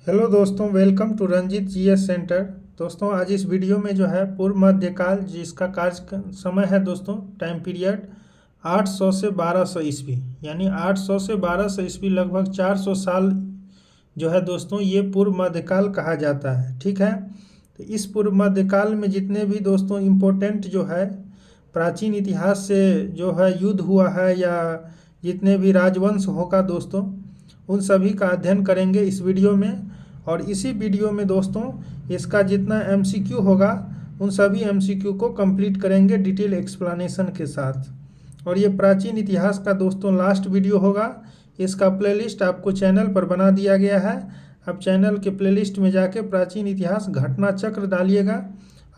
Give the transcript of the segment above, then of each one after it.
Hello दोस्तों, welcome to Ranjeet GS centre. दोस्तों, आज इस वीडियो में जो है पूर्व मध्यकाल जिसका समय है दोस्तों, टाइम पीरियड 800 से 1200 ईस्वी, यानी 800 से 1200 ईस्वी, लगभग 400 साल जो है दोस्तों, ये पूर्व मध्यकाल कहा जाता है। ठीक है, तो इस पूर्व मध्यकाल में जितने भी दोस्तों इम्पोर्टेंट जो है प्राचीन इतिहास से जो है युद्ध हुआ है, या जितने भी राजवंश होगा दोस्तों, उन सभी का अध्ययन करेंगे इस वीडियो में। और इसी वीडियो में दोस्तों इसका जितना एमसीक्यू होगा उन सभी एमसीक्यू को कंप्लीट करेंगे डिटेल एक्सप्लेनेशन के साथ। और ये प्राचीन इतिहास का दोस्तों लास्ट वीडियो होगा। इसका प्लेलिस्ट आपको चैनल पर बना दिया गया है। आप चैनल के प्लेलिस्ट में जाके प्राचीन इतिहास घटना चक्र डालिएगा,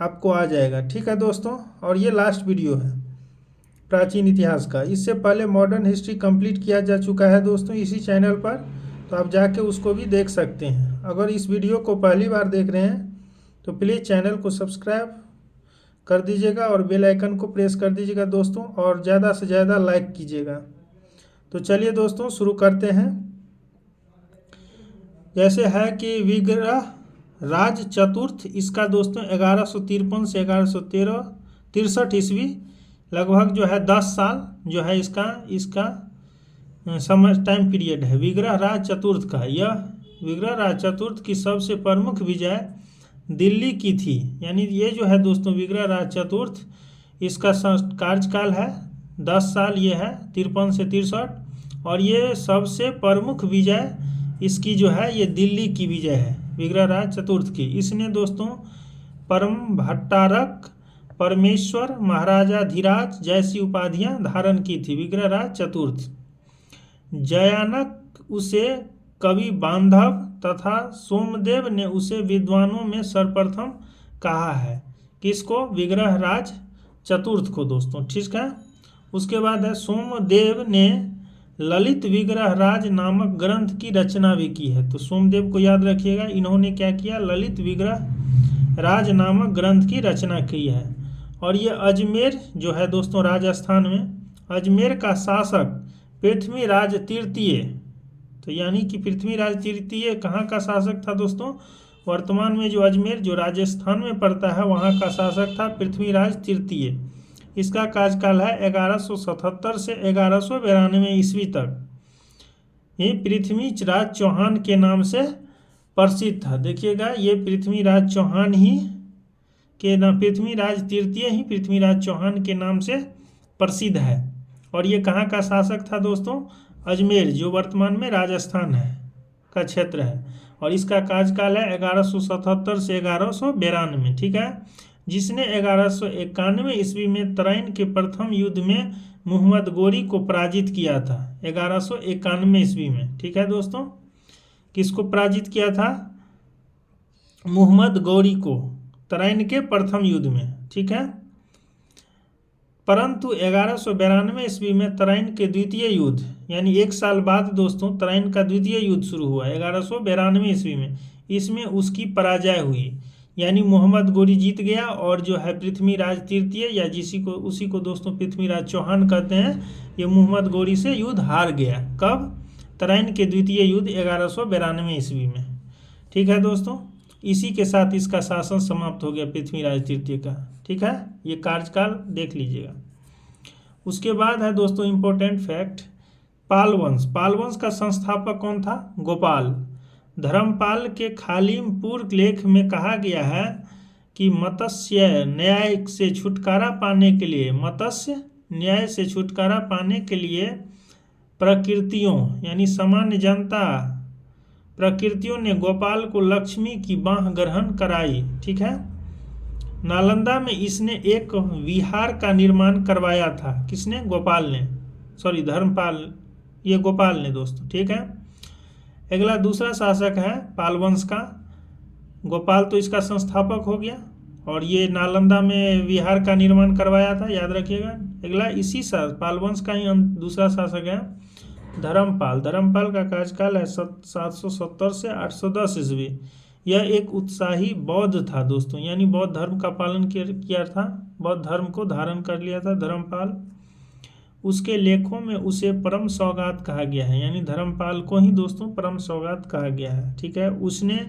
आपको आ जाएगा। ठीक है दोस्तों, और ये लास्ट वीडियो है प्राचीन इतिहास का। इससे पहले मॉडर्न हिस्ट्री कंप्लीट किया जा चुका है दोस्तों इसी चैनल पर, तो आप जाके उसको भी देख सकते हैं। अगर इस वीडियो को पहली बार देख रहे हैं तो प्लीज़ चैनल को सब्सक्राइब कर दीजिएगा और बेल आइकन को प्रेस कर दीजिएगा दोस्तों, और ज़्यादा से ज़्यादा लाइक कीजिएगा। तो चलिए दोस्तों शुरू करते हैं। जैसे है कि विग्रह राज चतुर्थ, इसका दोस्तों 1153 से 1163 ईस्वी, लगभग जो है 10 साल जो है इसका इसका समय टाइम पीरियड है विग्रह राज चतुर्थ का। यह विग्रह राज चतुर्थ की सबसे प्रमुख विजय दिल्ली की थी। यानी ये जो है दोस्तों विग्रह राज चतुर्थ, इसका कार्यकाल है 10 साल, ये है 53 से 63। और ये सबसे प्रमुख विजय इसकी जो है ये दिल्ली की विजय है विग्रह राज चतुर्थ की। इसने दोस्तों परम भट्टारक, परमेश्वर, महाराजाधिराज जैसी उपाधियां धारण की थी विग्रह राज चतुर्थ। जयानक उसे कवि बांधव तथा सोमदेव ने उसे विद्वानों में सर्वप्रथम कहा है। किसको? विग्रह राज चतुर्थ को दोस्तों। ठीक है, उसके बाद है सोमदेव ने ललित विग्रह राज नामक ग्रंथ की रचना भी की है। तो सोमदेव को याद रखिएगा, इन्होंने क्या किया? ललित विग्रह राज नामक ग्रंथ की रचना की है। और ये अजमेर जो है दोस्तों राजस्थान में, अजमेर का शासक पृथ्वीराज तृतीय, तो यानी कि पृथ्वीराज तृतीय कहाँ का शासक था दोस्तों? वर्तमान में जो अजमेर जो राजस्थान में पड़ता है वहाँ का शासक था पृथ्वीराज तृतीय। इसका कार्यकाल है 1177 से 1192 ईस्वी तक। ये पृथ्वीराज चौहान के नाम से प्रसिद्ध था। देखिएगा, ये पृथ्वीराज चौहान ही के नाम, पृथ्वीराज तृतीय ही पृथ्वीराज चौहान के नाम से प्रसिद्ध है। और ये कहाँ का शासक था दोस्तों? अजमेर, जो वर्तमान में राजस्थान है का क्षेत्र है। और इसका कार्यकाल है 1177 से 1192। ठीक है, जिसने 1191 ईस्वी में तराइन के प्रथम युद्ध में मोहम्मद गोरी को पराजित किया था 1191 ईस्वी में। ठीक है दोस्तों, किसको पराजित किया था? मोहम्मद गौरी को, तराइन के प्रथम युद्ध में। ठीक है, परंतु 1192 ईस्वी में तराइन के द्वितीय युद्ध, यानी एक साल बाद दोस्तों तराइन का द्वितीय युद्ध शुरू हुआ 1192 ईस्वी में। इसमें उसकी पराजय हुई, यानी मोहम्मद गोरी जीत गया, और जो है पृथ्वीराज तृतीय या उसी को दोस्तों पृथ्वीराज चौहान कहते हैं, ये मोहम्मद गोरी से युद्ध हार गया। कब? तराइन के द्वितीय युद्ध 1192 ईस्वी में। ठीक है दोस्तों, इसी के साथ इसका शासन समाप्त हो गया पृथ्वीराज तृतीय का। ठीक है, ये कार्यकाल देख लीजिएगा। उसके बाद है दोस्तों इम्पोर्टेंट फैक्ट, पाल वंश। पाल वंश का संस्थापक कौन था? गोपाल। धर्मपाल के खालिमपुर लेख में कहा गया है कि मत्स्य न्याय से छुटकारा पाने के लिए, मत्स्य न्याय से छुटकारा पाने के लिए प्रकृतियों यानी सामान्य जनता प्रकृतियों ने गोपाल को लक्ष्मी की बाह ग्रहण कराई। ठीक है, नालंदा में इसने एक विहार का निर्माण करवाया था। किसने? गोपाल ने, सॉरी धर्मपाल, ये गोपाल ने दोस्तों। ठीक है, अगला दूसरा शासक है पाल वंश का। गोपाल तो इसका संस्थापक हो गया, और ये नालंदा में विहार का निर्माण करवाया था, याद रखिएगा। अगला इसी पाल वंश का ही दूसरा शासक है धर्मपाल। धर्मपाल का कार्यकाल है 770 से 810 ईस्वी। यह एक उत्साही बौद्ध था दोस्तों, यानी बौद्ध धर्म का पालन किया था, बौद्ध धर्म को धारण कर लिया था धर्मपाल। उसके लेखों में उसे परम सौगात कहा गया है, यानी धर्मपाल को ही दोस्तों परम सौगात कहा गया है। ठीक है, उसने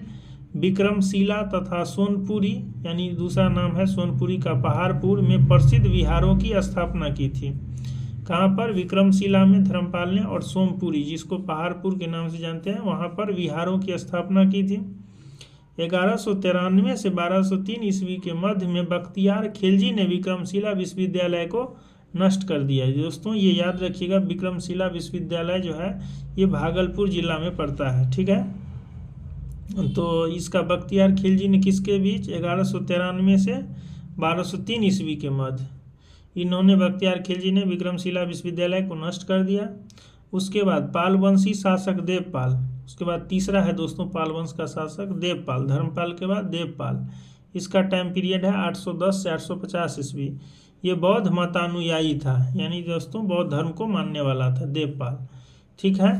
विक्रमशिला तथा सोनपुरी, यानी दूसरा नाम है सोनपुरी का पहाड़पुर में प्रसिद्ध विहारों की स्थापना की थी। कहाँ पर? विक्रमशिला में धर्मपाल ने, और सोमपुरी जिसको पहाड़पुर के नाम से जानते हैं, वहाँ पर विहारों की स्थापना की थी। 1193 से 1203 ईस्वी के मध्य में बख्तियार खिलजी ने विक्रमशिला विश्वविद्यालय को नष्ट कर दिया। दोस्तों ये याद रखिएगा, विक्रमशिला विश्वविद्यालय जो है ये भागलपुर जिला में पड़ता है। ठीक है, तो इसका बख्तियार खिलजी ने किसके बीच? 1193 से 1203 ईस्वी के मध्य इन्होंने, बख्तियार खिलजी ने विक्रमशिला विश्वविद्यालय को नष्ट कर दिया। उसके बाद पालवंशी शासक देवपाल, उसके बाद तीसरा है दोस्तों पाल वंश का शासक देवपाल, धर्मपाल के बाद देवपाल। इसका टाइम पीरियड है 810 से 850 ईस्वी। ये बौद्ध मतानुयायी था, यानी दोस्तों बौद्ध धर्म को मानने वाला था देवपाल। ठीक है,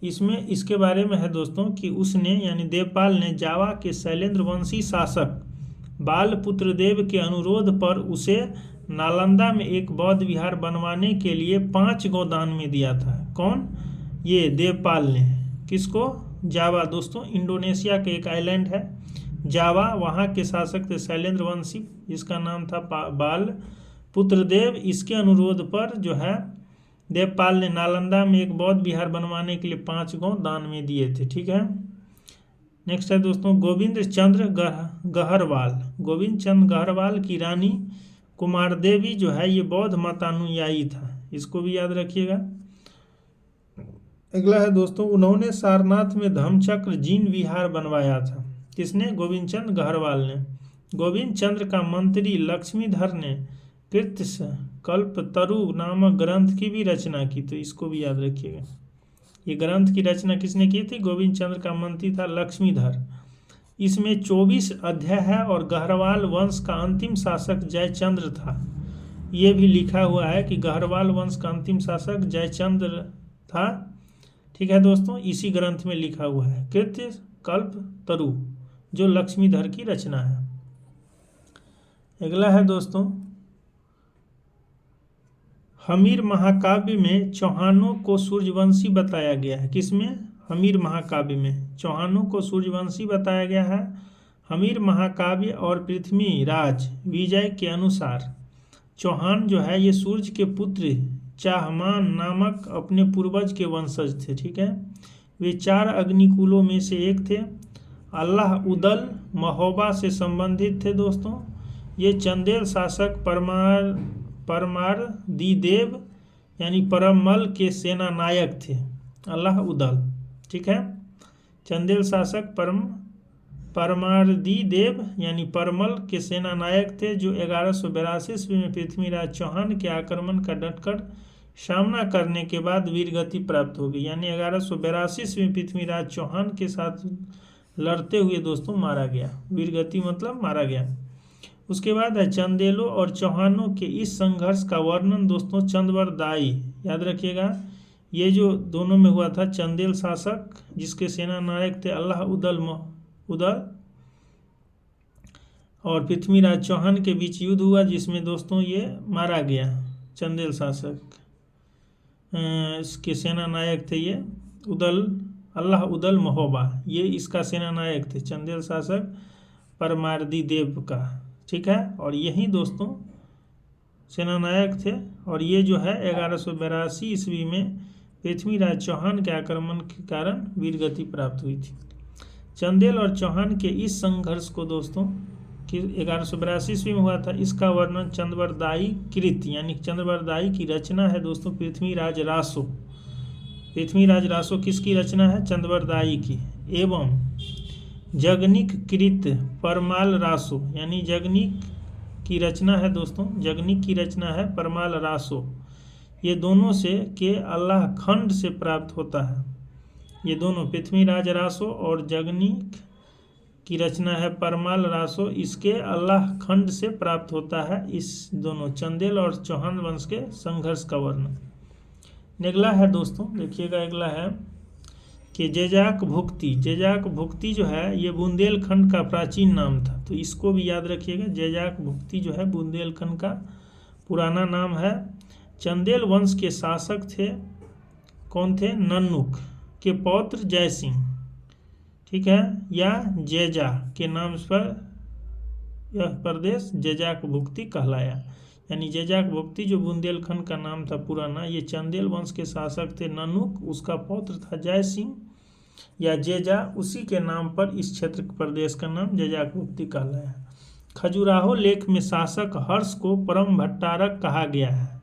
इसमें इसके बारे में है दोस्तों कि उसने, यानी देवपाल ने जावा के शैलेंद्र वंशी शासक बालपुत्रदेव के अनुरोध पर उसे नालंदा में एक बौद्ध विहार बनवाने के लिए 5 गौ दान में दिया था। कौन? ये देवपाल ने। किसको? जावा दोस्तों, इंडोनेशिया के एक आइलैंड है जावा, वहाँ के शासक थे शैलेंद्र वंशी, जिसका नाम था बालपुत्रदेव। इसके अनुरोध पर जो है देवपाल ने नालंदा में एक बौद्ध विहार बनवाने के लिए 5 गौ दान में दिए थे। ठीक है, नेक्स्ट है दोस्तों गोविंद चंद्र गहरवाल। गोविंद चंद्र गहरवाल की रानी कुमार देवी जो है ये बौद्ध मतानुयायी था, इसको भी याद रखिएगा। अगला है दोस्तों, उन्होंने सारनाथ में धम्मचक्र जीन विहार बनवाया था। किसने? गोविंद चंद्र गहरवाल ने। गोविंद चंद्र का मंत्री लक्ष्मीधर ने कृत्य कल्पतरु नामक ग्रंथ की भी रचना की, तो इसको भी याद रखिएगा। ये ग्रंथ की रचना किसने की थी? गोविंद चंद्र का मंत्री था लक्ष्मीधर। इसमें 24 अध्याय है और गहरवाल वंश का अंतिम शासक जयचंद्र था। ये भी लिखा हुआ है कि गहरवाल वंश का अंतिम शासक जयचंद्र था। ठीक है दोस्तों, इसी ग्रंथ में लिखा हुआ है कृत्य कल्पतरु, जो लक्ष्मीधर की रचना है। अगला है दोस्तों, हमीर महाकाव्य में चौहानों को सूर्यवंशी बताया गया है। किसमें? हमीर महाकाव्य में चौहानों को सूर्यवंशी बताया गया है। हमीर महाकाव्य और पृथ्वीराज विजय के अनुसार चौहान जो है ये सूर्य के पुत्र चाहमान नामक अपने पूर्वज के वंशज थे। ठीक है, वे 4 अग्निकुलों में से एक थे। अल्लाह उदल महोबा से संबंधित थे दोस्तों। ये चंदेल शासक परमारदीदेव यानी परमल के सेना नायक थे। अल्लाह उदल, ठीक है, चंदेल शासक परमारदीदेव यानी परमल के सेना नायक थे, जो 1182 ईस्वी में पृथ्वीराज चौहान के आक्रमण का डटकर सामना करने के बाद वीरगति प्राप्त हो गई। यानी 1182 ईस्वी में पृथ्वीराज चौहान के साथ लड़ते हुए दोस्तों मारा गया। वीरगति मतलब मारा गया। उसके बाद है चंदेलों और चौहानों के इस संघर्ष का वर्णन दोस्तों चंद्रवरदायी, याद रखिएगा। ये जो दोनों में हुआ था, चंदेल शासक जिसके सेना नायक थे अल्लाह उदल और पृथ्वीराज चौहान के बीच युद्ध हुआ, जिसमें दोस्तों ये मारा गया। चंदेल शासक इसके सेना नायक थे ये अल्लाह उदल महोबा, ये इसका सेना नायक थे, चंदेल शासक परमारदीदेव का। ठीक है, और यही दोस्तों सेना नायक थे। और ये जो है 1182 ईस्वी में पृथ्वीराज चौहान के आक्रमण के कारण वीरगति प्राप्त हुई थी। चंदेल और चौहान के इस संघर्ष को दोस्तों 1182 ईस्वी में हुआ था, इसका वर्णन चंद्रवरदायी कृत यानी चंद्रवरदायी की रचना है दोस्तों पृथ्वीराज रासो। पृथ्वीराज रासो किसकी रचना है? चंद्रवरदायी की। एवं जगनिक कृत परमाल रासो यानी जगनिक की रचना है दोस्तों, जगनिक की रचना है परमाल रासो। ये दोनों से के अल्लाह खंड से प्राप्त होता है। ये दोनों पृथ्वीराज रासो और जगनिक की रचना है परमाल रासो, इसके अल्लाह खंड से प्राप्त होता है। इस दोनों चंदेल और चौहान वंश के संघर्ष का वर्णन। अगला है दोस्तों, देखिएगा अगला है कि जेजाक भुक्ति। जेजाक भुक्ति जो है ये बुंदेलखंड का प्राचीन नाम था, तो इसको भी याद रखिएगा। जेजाक भुक्ति जो है बुंदेलखंड का पुराना नाम है। चंदेल वंश के शासक थे, कौन थे? नन्नुक के पौत्र जयसिंह, ठीक है, या जेजा के नाम पर यह प्रदेश जेजाक भुक्ति कहलाया। यानी जेजाक भुक्ति जो बुंदेलखंड का नाम था पुराना, ये चंदेल वंश के शासक थे नन्नुक, उसका पौत्र था जय सिंह या जेजा, उसी के नाम पर इस क्षेत्र प्रदेश का नाम जेजाक भुक्ति कहलाया। खजुराहो लेख में शासक हर्ष को परम भट्टारक कहा गया है।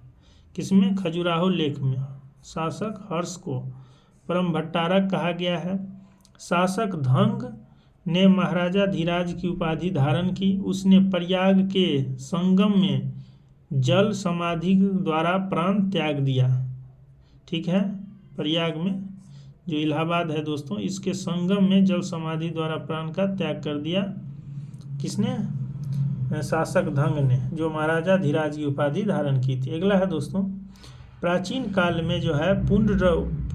किसमें? खजुराहो लेख में शासक हर्ष को परम भट्टारक कहा गया है। शासक धंग ने महाराजा धीराज की उपाधि धारण की। उसने प्रयाग के संगम में जल समाधि द्वारा प्राण त्याग दिया, ठीक है, प्रयाग में जो इलाहाबाद है दोस्तों, इसके संगम में जल समाधि द्वारा प्राण का त्याग कर दिया। किसने? शासक धंग ने, जो महाराजा धीराज की उपाधि धारण की थी। अगला है दोस्तों, प्राचीन काल में जो है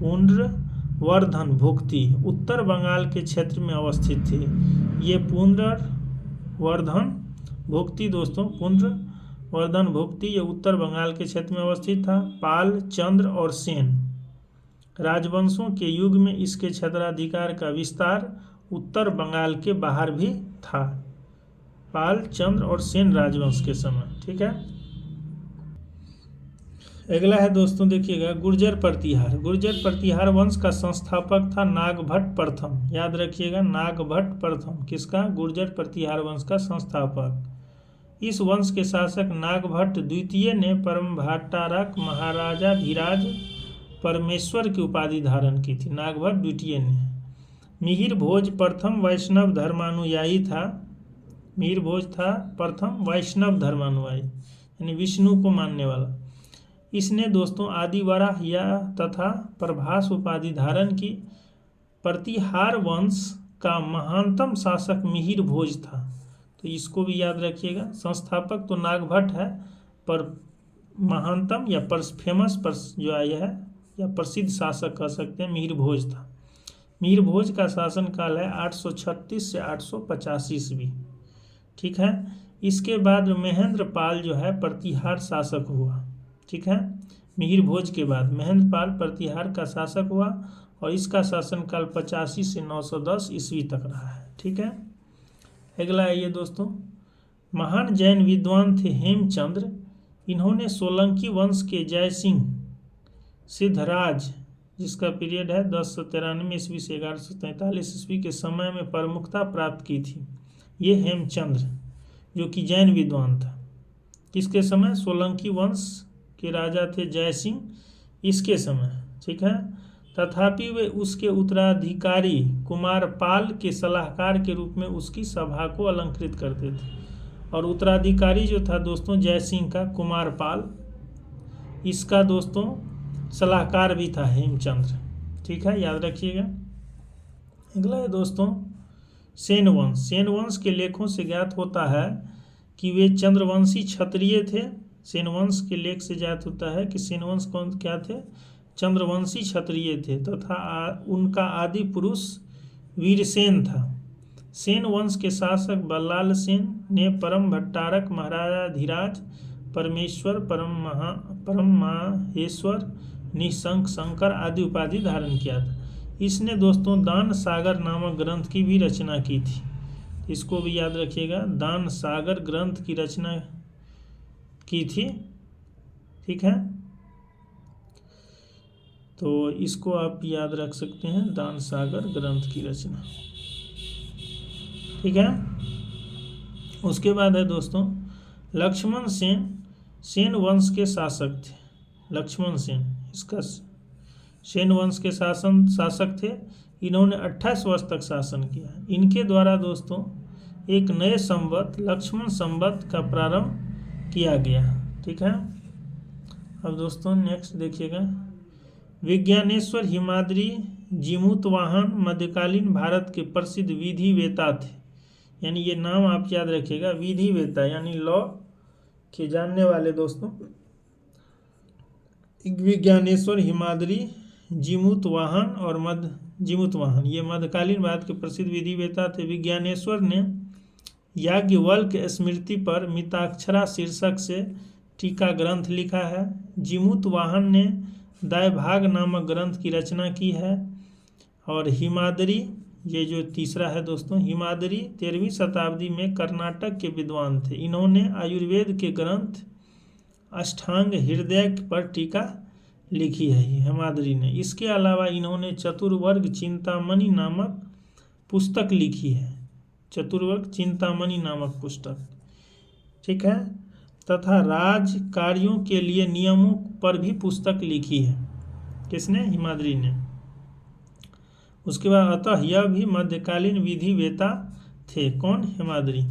पुंड्रवर्धन भुक्ति उत्तर बंगाल के क्षेत्र में अवस्थित थी। ये पुंड्रवर्धन भुक्ति दोस्तों, पुंड्रवर्धन भुक्ति ये उत्तर बंगाल के क्षेत्र में अवस्थित था। पाल, चंद्र और सेन राजवंशों के युग में इसके क्षेत्राधिकार का विस्तार उत्तर बंगाल के बाहर भी था, पाल, चंद्र और सेन राजवंश के समय, ठीक है। अगला है दोस्तों, देखिएगा गुर्जर प्रतिहार। गुर्जर प्रतिहार वंश का संस्थापक था नागभट्ट प्रथम। याद रखिएगा, नागभट्ट प्रथम किसका? गुर्जर प्रतिहार वंश का संस्थापक। इस वंश के शासक नागभट्ट द्वितीय ने परम भट्टारक महाराजा धीराज परमेश्वर की उपाधि धारण की थी। नागभट्ट द्वितीय ने। मिहिर भोज प्रथम वैष्णव धर्मानुयायी था। मिहिर भोज था प्रथम वैष्णव धर्मानुयायी, यानी विष्णु को मानने वाला। इसने दोस्तों आदिवराह या तथा प्रभास उपाधि धारण की। प्रतिहार वंश का महानतम शासक मिहिर भोज था, तो इसको भी याद रखिएगा। संस्थापक तो नागभट्ट है, पर महानतम या फेमस जो आया है या प्रसिद्ध शासक कह सकते हैं मिहिर भोज था। मिहिर भोज का शासन काल है 836 से 885 ईस्वी, ठीक है। इसके बाद महेंद्र पाल जो है प्रतिहार शासक हुआ, ठीक है। मिहिर भोज के बाद महेंद्र पाल प्रतिहार का शासक हुआ और इसका शासनकाल 85 से 910 ईस्वी तक रहा है, ठीक है। अगला है ये दोस्तों, महान जैन विद्वान थे हेमचंद्र। इन्होंने सोलंकी वंश के जयसिंह सिद्धराज, जिसका पीरियड है 1093 ईस्वी से 1143 ईस्वी के समय में प्रमुखता प्राप्त की थी। ये हेमचंद्र जो कि जैन विद्वान था, किसके समय? सोलंकी वंश के राजा थे जयसिंह, इसके समय, ठीक है। तथापि वे उसके उत्तराधिकारी कुमार पाल के सलाहकार के रूप में उसकी सभा को अलंकृत करते थे। और उत्तराधिकारी जो था दोस्तों जयसिंह का, कुमार पाल, इसका दोस्तों सलाहकार भी था हेमचंद्र, ठीक है, याद रखिएगा। अगला है दोस्तों सेन वंश। सेन वंश के लेखों से ज्ञात होता है कि वे चंद्रवंशी क्षत्रिय थे। सेन वंश के लेख से ज्ञात होता है कि सेन वंश कौन क्या थे? चंद्रवंशी क्षत्रिय थे तथा उनका आदि पुरुष वीरसेन था। सेन वंश के शासक बल्लाल सेन ने परम भट्टारक महाराजा धीराज परमेश्वर परम माहेश्वर निशंक शंकर आदि उपाधि धारण किया था। इसने दोस्तों दान सागर नामक ग्रंथ की भी रचना की थी, इसको भी याद रखिएगा। दान सागर ग्रंथ की रचना की थी, ठीक है, तो इसको आप याद रख सकते हैं, दान सागर ग्रंथ की रचना, ठीक है। उसके बाद है दोस्तों लक्ष्मण सेन। सेन वंश के शासक थे लक्ष्मण सेन, इसका सेन वंश के शासक थे। इन्होंने 28 वर्ष तक शासन किया। इनके द्वारा दोस्तों एक नए संवत लक्ष्मण संवत का प्रारंभ किया गया, ठीक है। अब दोस्तों नेक्स्ट देखिएगा, विज्ञानेश्वर हिमाद्री जीमूतवाहन मध्यकालीन भारत के प्रसिद्ध विधिवेता थे। यानी ये नाम आप याद रखिएगा, विधिवेता यानी लॉ के जानने वाले दोस्तों। विज्ञानेश्वर हिमाद्री जीमूतवाहन और जीमूतवाहन ये मध्यकालीन भारत के प्रसिद्ध विधिवेता थे। विज्ञानेश्वर ने याज्ञवल्क्य स्मृति पर मिताक्षरा शीर्षक से टीका ग्रंथ लिखा है। जिमूत वाहन ने दैभाग नामक ग्रंथ की रचना की है। और हिमाद्री, ये जो तीसरा है दोस्तों, हिमाद्री 13वीं शताब्दी में कर्नाटक के विद्वान थे। इन्होंने आयुर्वेद के ग्रंथ अष्टांग हृदय पर टीका लिखी है हिमाद्री ने। इसके अलावा इन्होंने चतुर्वर्ग चिंतामणि नामक पुस्तक लिखी है। चतुर्वर्ग चिंतामणि नामक पुस्तक, ठीक है। तथा राज कार्यों के लिए नियमों पर भी पुस्तक लिखी है। किसने? हिमाद्री ने। उसके बाद अतः यह भी मध्यकालीन विधि वेता थे। कौन? हिमाद्री।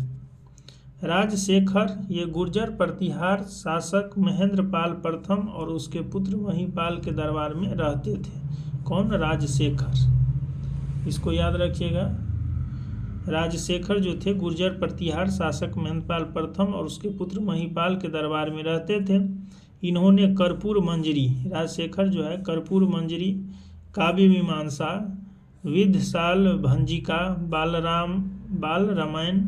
राजशेखर, ये गुर्जर प्रतिहार शासक महेंद्रपाल प्रथम और उसके पुत्र महिपाल के दरबार में रहते थे। कौन? राजशेखर। इसको याद रखिएगा। राजशेखर जो थे गुर्जर प्रतिहार शासक महेंद्रपाल प्रथम और उसके पुत्र महिपाल के दरबार में रहते थे। इन्होंने कर्पूर मंजरी, राजशेखर जो है कर्पूर मंजरी, काव्य मीमांसा, विद्धशाल भंजिका, बाल रामायण,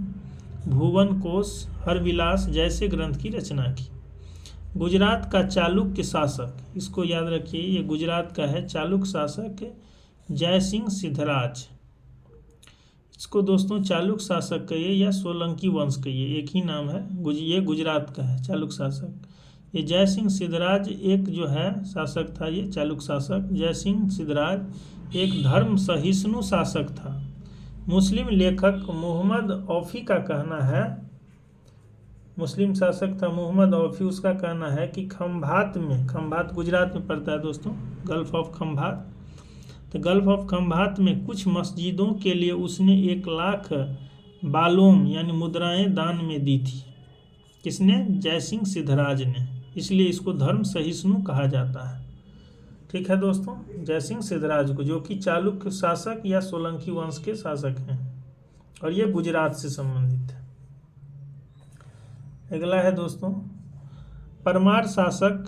भुवन कोश, हरविलास जैसे ग्रंथ की रचना की। गुजरात का चालुक्य शासक, इसको याद रखिए, ये गुजरात का है चालुक्य शासक जयसिंह सिद्धराज। इसको दोस्तों चालुक्य शासक कहिए या सोलंकी वंश कहिए, एक ही नाम है। ये गुजरात का है चालुक्य शासक। ये जयसिंह सिद्धराज एक जो है शासक था, ये चालुक्य शासक जयसिंह सिद्धराज एक धर्म सहिष्णु शासक था। मुस्लिम लेखक मोहम्मद औफी का कहना है, मुस्लिम शासक था मोहम्मद औफी, उसका कहना है कि खंभात में, खंभात गुजरात में पड़ता है दोस्तों, गल्फ ऑफ खंभात, तो गल्फ ऑफ खंभात में कुछ मस्जिदों के लिए उसने 1 लाख बालोम यानी मुद्राएं दान में दी थी। किसने? जयसिंह सिद्धराज ने। इसलिए इसको धर्म सहिष्णु कहा जाता है। ठीक है दोस्तों, जयसिंह सिद्धराज को, जो कि चालुक्य शासक या सोलंकी वंश के शासक हैं और ये गुजरात से संबंधित है। अगला है दोस्तों, परमार शासक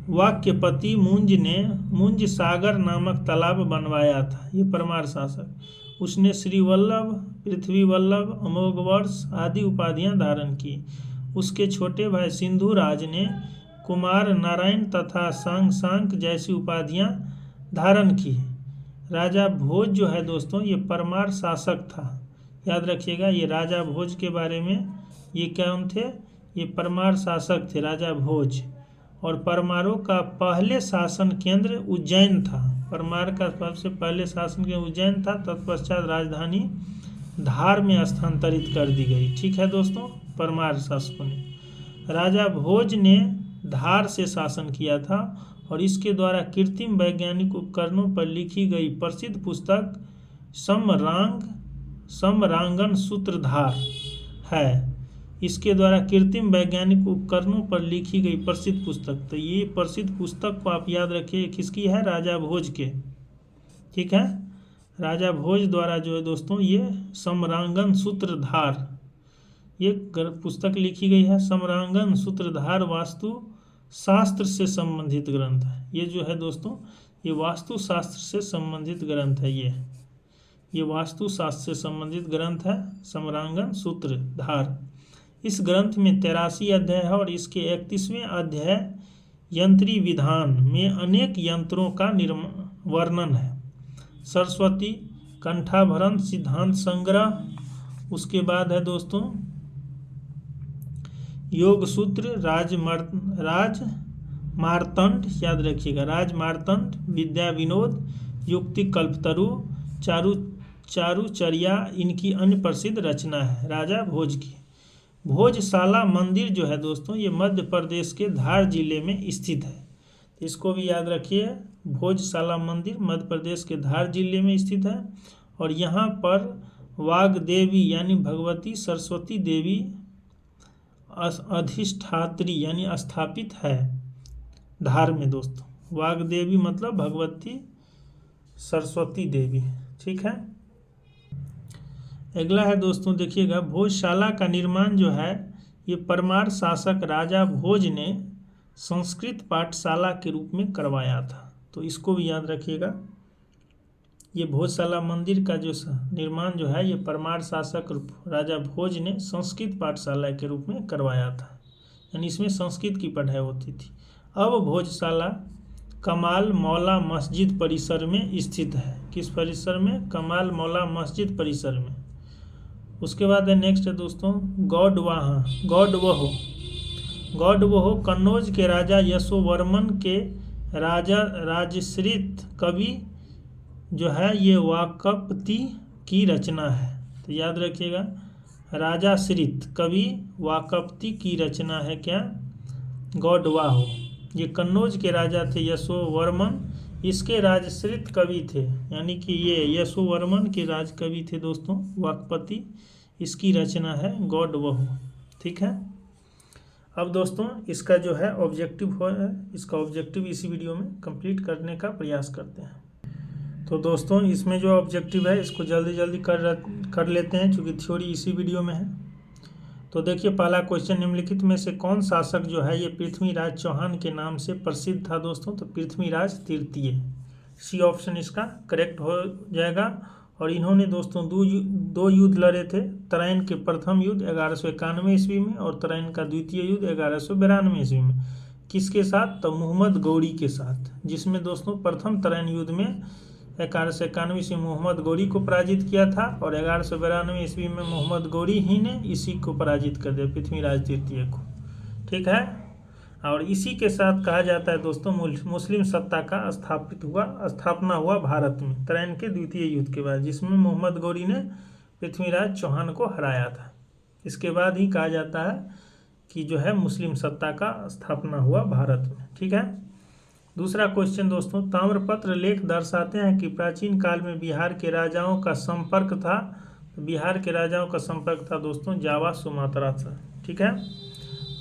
वाक्यपति मुंज ने मुंज सागर नामक तालाब बनवाया था। ये परमार शासक, उसने श्री वल्लभ, पृथ्वी वल्लभ, अमोघ वर्ष आदि उपाधियां धारण की। उसके छोटे भाई सिंधुराज ने कुमार नारायण तथा सांक जैसी उपाधियां धारण की। राजा भोज जो है दोस्तों, ये परमार शासक था। याद रखिएगा, ये राजा भोज के बारे में, ये कौन थे? ये परमार शासक थे, राजा भोज। और परमारों का पहले शासन केंद्र उज्जैन था। परमार का सबसे पहले शासन केंद्र उज्जैन था। तत्पश्चात राजधानी धार में स्थानांतरित कर दी गई। ठीक है दोस्तों, परमार शासकों ने। राजा भोज ने धार से शासन किया था और इसके द्वारा कृत्रिम वैज्ञानिक उपकरणों पर लिखी गई प्रसिद्ध पुस्तक समरांगन सूत्रधार है। इसके द्वारा कृत्रिम वैज्ञानिक उपकरणों पर लिखी गई प्रसिद्ध पुस्तक, तो ये प्रसिद्ध पुस्तक को आप याद रखिए किसकी है? राजा भोज के। ठीक है, राजा भोज द्वारा जो है दोस्तों ये समरांगन सूत्रधार, ये पुस्तक लिखी गई है। समरांगन सूत्रधार वास्तु शास्त्र से संबंधित ग्रंथ है। ये जो है दोस्तों, ये वास्तु शास्त्र से संबंधित ग्रंथ है। ये वास्तु शास्त्र से संबंधित ग्रंथ है समरांगन सूत्रधार। इस ग्रंथ में 83 अध्याय है और इसके 31वें अध्याय यंत्री विधान में अनेक यंत्रों का वर्णन है। सरस्वती, कंठाभरण, सिद्धांत संग्रह, उसके बाद है दोस्तों योग सूत्र, राजमार्तंड, याद रखिएगा राजमार्तंड, विद्या विनोद, युक्ति कल्पतरु, चारुचर्या, इनकी अन्य प्रसिद्ध रचना है राजा भोज की। भोजशाला मंदिर जो है दोस्तों, ये मध्य प्रदेश के धार जिले में स्थित है। इसको भी याद रखिए, भोजशाला मंदिर मध्य प्रदेश के धार जिले में स्थित है और यहाँ पर वाग्देवी यानी भगवती सरस्वती देवी अधिष्ठात्री यानी स्थापित है धार में दोस्तों। वाग्देवी मतलब भगवती सरस्वती देवी। ठीक है, अगला है दोस्तों देखिएगा, भोजशाला का निर्माण जो है ये परमार शासक राजा भोज ने संस्कृत पाठशाला के रूप में करवाया था। तो इसको भी याद रखिएगा, ये भोजशाला मंदिर का जो निर्माण जो है ये परमार शासक राजा भोज ने संस्कृत पाठशाला के रूप में करवाया था। यानी इसमें संस्कृत की पढ़ाई होती थी। अब भोजशाला कमाल मौला मस्जिद परिसर में स्थित है। किस परिसर में? कमाल मौला मस्जिद परिसर में। उसके बाद है नेक्स्ट है दोस्तों गौडवह कन्नौज के राजा यशोवर्मन के राजश्रित कवि जो है ये वाकपति की रचना है। तो याद रखिएगा, राजाश्रित कवि वाकपति की रचना है क्या? गौडवाह। ये कन्नौज के राजा थे यशोवर्मन, इसके राजश्रित कवि थे, यानी कि ये यशोवर्मन के राज कवि थे दोस्तों वाकपति। इसकी रचना है गौडवह। ठीक है। अब दोस्तों इसका जो है ऑब्जेक्टिव है, इसका ऑब्जेक्टिव इसी वीडियो में कंप्लीट करने का प्रयास करते हैं। तो दोस्तों इसमें जो ऑब्जेक्टिव है इसको जल्दी कर लेते हैं, क्योंकि थ्योरी इसी वीडियो में है। तो देखिए पहला क्वेश्चन, निम्नलिखित में से कौन शासक जो है ये पृथ्वीराज चौहान के नाम से प्रसिद्ध था दोस्तों? तो पृथ्वीराज तृतीय, सी ऑप्शन इसका करेक्ट हो जाएगा। और इन्होंने दोस्तों दो युद्ध लड़े थे। तराइन के प्रथम युद्ध 1191 ईस्वी में और तराइन का द्वितीय युद्ध 1192 ईस्वी में। किसके साथ? तो मोहम्मद गौरी के साथ, जिसमें दोस्तों प्रथम तराइन युद्ध में 1191 ईस्वी मोहम्मद गौरी को पराजित किया था और 1192 ईस्वी में मोहम्मद गौरी ही ने इसी को पराजित कर दिया, पृथ्वीराज तृतीय को। ठीक है। और इसी के साथ कहा जाता है दोस्तों मुस्लिम सत्ता का स्थापना हुआ भारत में तराइन के द्वितीय युद्ध के बाद, जिसमें मोहम्मद गौरी ने पृथ्वीराज चौहान को हराया था। इसके बाद ही कहा जाता है कि जो है मुस्लिम सत्ता का स्थापना हुआ भारत में। ठीक है। दूसरा क्वेश्चन दोस्तों, ताम्रपत्र लेख दर्शाते हैं कि प्राचीन काल में बिहार के राजाओं का संपर्क था। तो बिहार के राजाओं का संपर्क था दोस्तों जावा सुमात्रा से। ठीक है।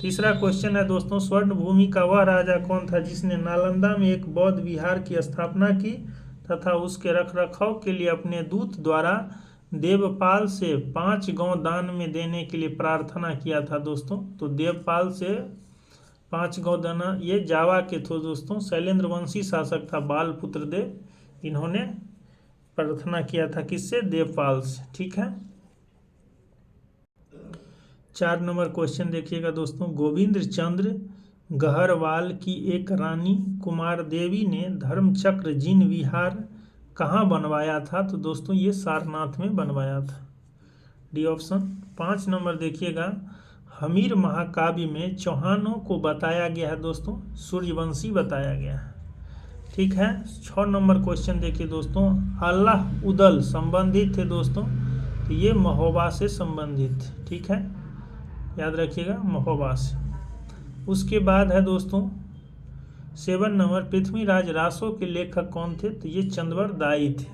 तीसरा क्वेश्चन है दोस्तों, स्वर्ण भूमि का वह राजा कौन था जिसने नालंदा में एक बौद्ध विहार की स्थापना की तथा उसके रखरखाव के लिए अपने दूत द्वारा देवपाल से 5 गांव दान में देने के लिए प्रार्थना किया था दोस्तों? तो देवपाल से 5 गांव दाना, ये जावा के थे दोस्तों, शैलेंद्र वंशी शासक था बालपुत्र देव, इन्होंने प्रार्थना किया था किससे? देवपाल से। ठीक है। 4 नंबर क्वेश्चन देखिएगा दोस्तों, गोविंद चंद्र गहरवाल की एक रानी कुमार देवी ने धर्मचक्र जिन विहार कहाँ बनवाया था? तो दोस्तों ये सारनाथ में बनवाया था, डी ऑप्शन। 5 नंबर देखिएगा, हमीर महाकाव्य में चौहानों को बताया गया है दोस्तों, सूर्यवंशी बताया गया है। ठीक है। 6 नंबर क्वेश्चन देखिए दोस्तों, अल्लाह उदल संबंधित थे दोस्तों? तो ये महोबा से संबंधित। ठीक है, याद रखिएगा महोबा से। उसके बाद है दोस्तों 7 नंबर, पृथ्वीराज रासो के लेखक कौन थे? तो ये चंद्रवर दाई थे।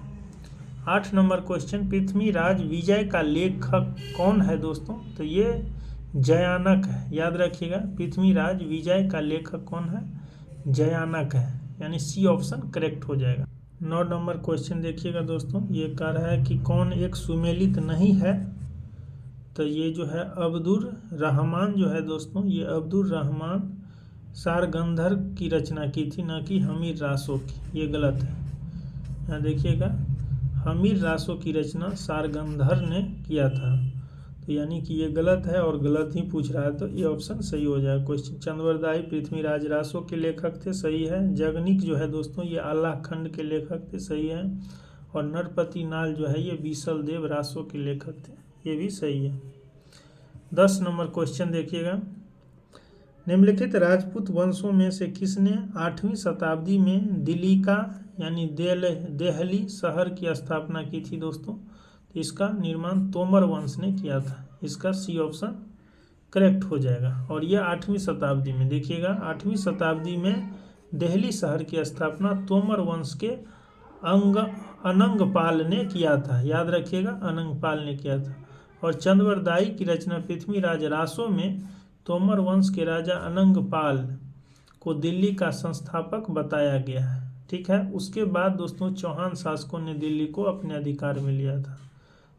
8 नंबर क्वेश्चन, पृथ्वीराज विजय का लेखक कौन है दोस्तों? तो ये जयानक है, याद रखिएगा। पृथ्वीराज विजय का लेखक कौन है? जयानक है, यानी सी ऑप्शन करेक्ट हो जाएगा। 9 नंबर क्वेश्चन देखिएगा दोस्तों, ये कह रहा है कि कौन एक सुमेलित नहीं है? तो ये जो है अब्दुर रहमान जो है दोस्तों, ये अब्दुर रहमान सारगंधर की रचना की थी, ना कि हमीर रासो की। ये गलत है, यहाँ देखिएगा, हमीर रासो की रचना सारगंधर ने किया था। तो यानी कि ये गलत है और गलत ही पूछ रहा है, तो ये ऑप्शन सही हो जाएगा क्वेश्चन। चंद्रवरदाई पृथ्वीराज रासो के लेखक थे, सही है। जगनिक जो है दोस्तों ये आल्हा खंड के लेखक थे, सही है। और नरपति नाल जो है ये बीसल देव रासो के लेखक थे, ये भी सही है। 10 नंबर क्वेश्चन देखिएगा, निम्नलिखित राजपूत वंशों में से किसने 8वीं शताब्दी में दिल्ली का यानी देहली शहर की स्थापना की थी दोस्तों? तो इसका निर्माण तोमर वंश ने किया था, इसका सी ऑप्शन करेक्ट हो जाएगा। और ये 8वीं शताब्दी में देखिएगा, 8वीं शताब्दी में दिल्ली शहर की स्थापना तोमर वंश के अनंगपाल ने किया था, याद रखिएगा, अनंगपाल ने किया था। और चंद्रवरदाई की रचना पृथ्वीराज रासो में तोमर वंश के राजा अनंगपाल को दिल्ली का संस्थापक बताया गया है। ठीक है। उसके बाद दोस्तों चौहान शासकों ने दिल्ली को अपने अधिकार में लिया था।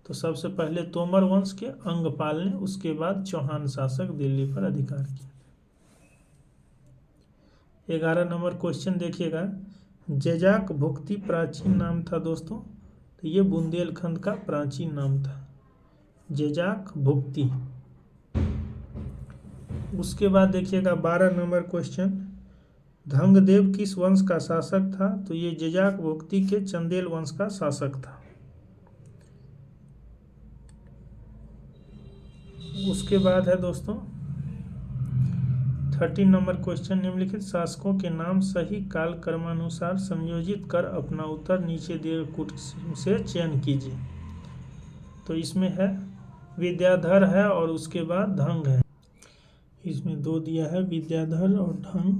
तो सबसे पहले तोमर वंश के अंगपाल ने, उसके बाद चौहान शासक दिल्ली पर अधिकार किया। 11 नंबर क्वेश्चन देखिएगा, जेजाक भुक्ति प्राचीन नाम था दोस्तों? तो ये बुंदेलखंड का प्राचीन नाम था, जेजाक भुक्ति। उसके बाद देखिएगा 12 नंबर क्वेश्चन, धंगदेव किस वंश का शासक था? तो ये जजाक भुक्ति के चंदेल वंश का शासक था। उसके बाद है दोस्तों 13 नंबर क्वेश्चन, निम्नलिखित शासकों के नाम सही काल क्रमानुसार संयोजित कर अपना उत्तर नीचे दिए कूट से चयन कीजिए। तो इसमें है विद्याधर है और उसके बाद धंग है। इसमें 2 दिया है, विद्याधर और ढंग।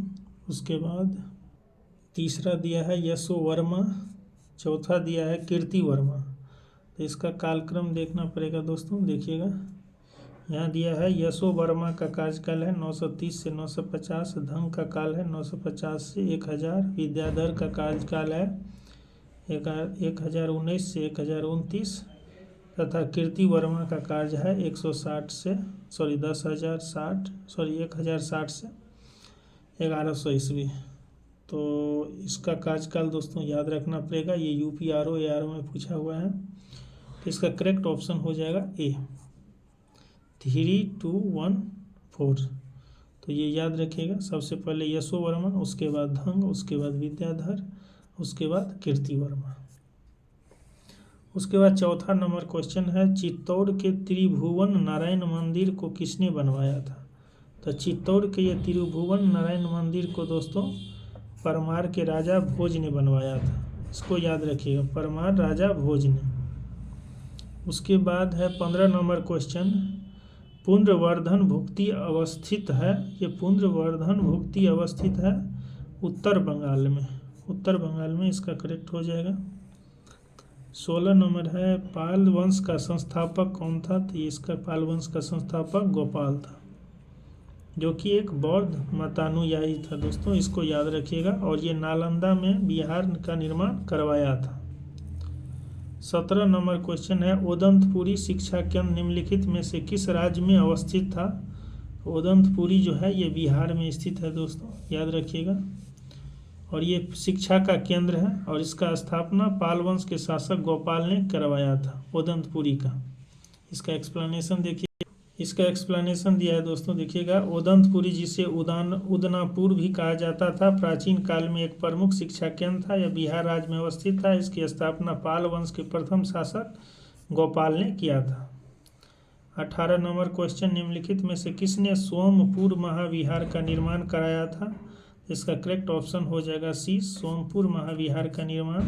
उसके बाद तीसरा दिया है यशोवर्मा, चौथा दिया है कीर्तिवर्मा। तो इसका कालक्रम देखना पड़ेगा दोस्तों। देखिएगा यहाँ दिया है यशोवर्मा का कार्यकाल है 930 से 950, धंग का काल है 950 से 1000, विद्याधर का कार्यकाल है 1019 से 1029 तथा कीर्तिवर्मा का कार्य है 1060 से 1060 से 1100 ईस्वी। तो इसका कार्यकाल दोस्तों याद रखना पड़ेगा, ये UPRO ARO में पूछा हुआ है। तो इसका करेक्ट ऑप्शन हो जाएगा ए, 3214। तो ये याद रखिएगा, सबसे पहले यशोवर्मा, उसके बाद धंग, उसके बाद विद्याधर, उसके बाद कीर्तिवर्मा। उसके बाद चौथा नंबर क्वेश्चन है, चित्तौड़ के त्रिभुवन नारायण मंदिर को किसने बनवाया था? तो चित्तौड़ के ये त्रिभुवन नारायण मंदिर को दोस्तों परमार के राजा भोज ने बनवाया था। इसको याद रखिएगा, परमार राजा भोज ने। उसके बाद है 15 नंबर क्वेश्चन, पुंड्रवर्धन भुक्ति अवस्थित है, ये पुंड्रवर्धन भुक्ति अवस्थित है उत्तर बंगाल में। उत्तर बंगाल में इसका करेक्ट हो जाएगा। 16 नंबर है, पाल वंश का संस्थापक कौन था? तो इसका पाल वंश का संस्थापक गोपाल था, जो कि एक बौद्ध मतानुयायी था दोस्तों। इसको याद रखिएगा। और ये नालंदा में बिहार का निर्माण करवाया था। 17 नंबर क्वेश्चन है, ओदंतपुरी शिक्षा केंद्र निम्नलिखित में से किस राज्य में अवस्थित था? ओदंतपुरी जो है ये बिहार में स्थित है दोस्तों, याद रखिएगा। और ये शिक्षा का केंद्र है और इसका स्थापना पाल वंश के शासक गोपाल ने करवाया था, ओदंतपुरी का। इसका एक्सप्लेनेशन देखिए, इसका एक्सप्लेनेशन दिया है दोस्तों। देखिएगा, ओदंतपुरी जिसे उदनापुर भी कहा जाता था, प्राचीन काल में एक प्रमुख शिक्षा केंद्र था। यह बिहार राज्य में अवस्थित था। इसकी स्थापना पाल वंश के प्रथम शासक गोपाल ने किया था। 18 नंबर क्वेश्चन, निम्नलिखित में से किसने सोमपुर महाविहार का निर्माण कराया था? इसका करेक्ट ऑप्शन हो जाएगा सी, सोमपुर महाविहार का निर्माण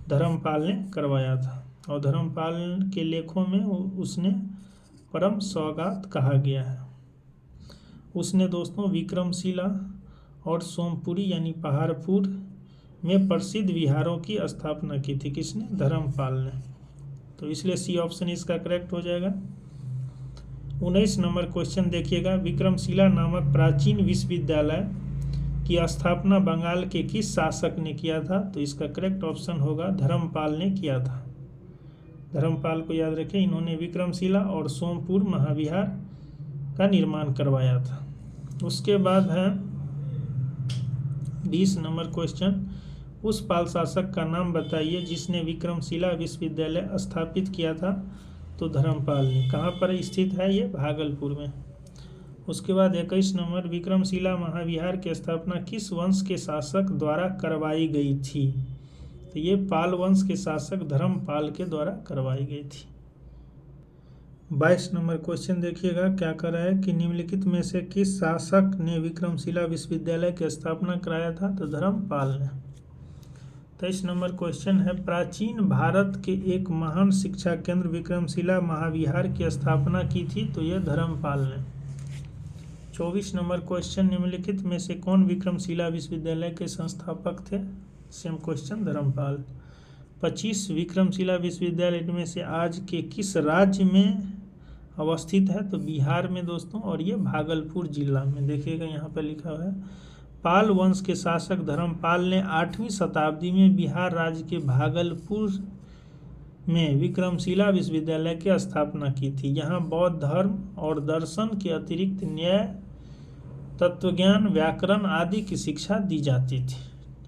धर्मपाल ने करवाया था। और धर्मपाल के लेखों में उसने परम सौगात कहा गया है। उसने दोस्तों विक्रमशिला और सोमपुरी यानी पहाड़पुर में प्रसिद्ध विहारों की स्थापना की थी। किसने? धर्मपाल ने। तो इसलिए सी ऑप्शन इसका करेक्ट हो जाएगा। 19 नंबर क्वेश्चन देखिएगा, विक्रमशिला नामक प्राचीन विश्वविद्यालय की स्थापना बंगाल के किस शासक ने किया था? तो इसका करेक्ट ऑप्शन होगा धर्मपाल ने किया था। धर्मपाल को याद रखें, इन्होंने विक्रमशिला और सोमपुर महाविहार का निर्माण करवाया था। उसके बाद है 20 नंबर क्वेश्चन, उस पाल शासक का नाम बताइए जिसने विक्रमशिला विश्वविद्यालय स्थापित किया था। तो धर्मपाल ने। कहाँ पर स्थित है ये? भागलपुर में। उसके बाद 21 नंबर, विक्रमशिला महाविहार की स्थापना किस वंश के शासक द्वारा करवाई गई थी? तो ये पाल वंश के शासक धर्मपाल के द्वारा करवाई गई थी। 22 नंबर क्वेश्चन देखिएगा, क्या कर रहा है कि निम्नलिखित में से किस शासक ने विक्रमशिला विश्वविद्यालय की स्थापना कराया था? तो धर्मपाल ने। 23 नंबर क्वेश्चन है, प्राचीन भारत के एक महान शिक्षा केंद्र विक्रमशिला महाविहार की स्थापना की थी। तो यह धर्मपाल ने। 24 नंबर क्वेश्चन, निम्नलिखित में से कौन विक्रमशिला विश्वविद्यालय के संस्थापक थे? Same question, Dharmpal. 25, विक्रमशिला विश्वविद्यालय में से आज के किस राज्य में अवस्थित है? तो बिहार में दोस्तों, और ये भागलपुर जिला में। देखिएगा यहाँ पर लिखा हुआ है, पाल वंश के शासक धर्मपाल ने 8वीं शताब्दी में बिहार राज्य के भागलपुर में विक्रमशिला विश्वविद्यालय की स्थापना की थी। यहाँ बौद्ध धर्म और दर्शन के अतिरिक्त न्याय, तत्वज्ञान, व्याकरण आदि की शिक्षा दी जाती थी,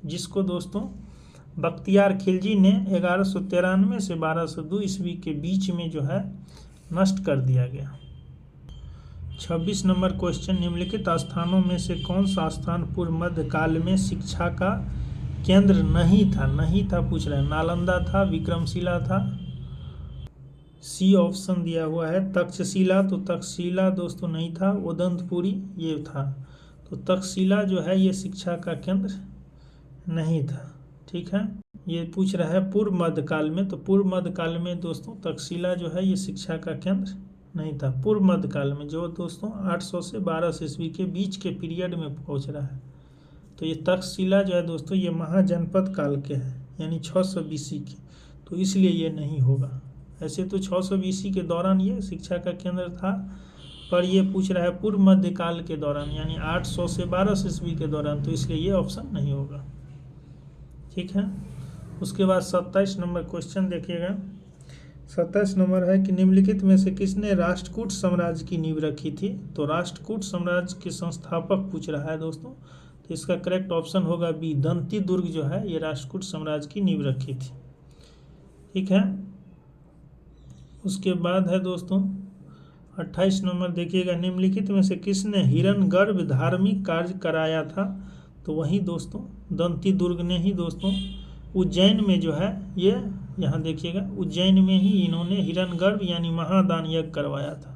जिसको दोस्तों बख्तियार खिलजी ने 1193 से 1202 ईस्वी के बीच में जो है नष्ट कर दिया गया। 26 नंबर क्वेश्चन, निम्नलिखित स्थानों में से कौन सा स्थान पूर्व मध्य काल में शिक्षा का केंद्र नहीं था? नहीं था पूछ रहा है। नालंदा था, विक्रमशिला था, सी ऑप्शन दिया हुआ है। तक्षशिला, तो तक्षशिला दोस्तों नहीं था। उदंतपुरी ये था। तो तक्षशिला जो है ये शिक्षा का केंद्र नहीं था। ठीक है, ये पूछ रहा है पूर्व मध्य काल में, तो पूर्व मध्य काल में दोस्तों तक्षशिला जो है ये शिक्षा का केंद्र नहीं था। पूर्व मध्य काल में जो दोस्तों 800 से 1200 ईस्वी के बीच के पीरियड में पहुंच रहा है। तो ये तक्षशिला जो है दोस्तों ये महाजनपद काल के हैं, यानी 600 BC के, तो इसलिए ये नहीं होगा। ऐसे तो 600 BC के दौरान ये शिक्षा का केंद्र था, पर ये पूछ रहा है पूर्व मध्य काल के दौरान, यानी 800 से 1200 ईस्वी के दौरान, तो इसलिए ये ऑप्शन नहीं होगा। ठीक है, उसके बाद 27 नंबर क्वेश्चन देखिएगा। 27 नंबर है कि निम्नलिखित में से किसने राष्ट्रकूट साम्राज्य की नींव रखी थी? तो राष्ट्रकूट साम्राज्य के संस्थापक पूछ रहा है दोस्तों, तो इसका करेक्ट ऑप्शन होगा बी, दंती दुर्ग जो है ये राष्ट्रकूट साम्राज्य की नींव रखी थी। ठीक है, उसके बाद है दोस्तों 28 नंबर देखिएगा, निम्नलिखित में से किसने हिरण्यगर्भ धार्मिक कार्य कराया था? तो वही दोस्तों दंती दुर्ग ने ही दोस्तों उज्जैन में जो है ये, यहाँ देखिएगा उज्जैन में ही इन्होंने हिरण्यगर्भ यानी महादान यज्ञ करवाया था,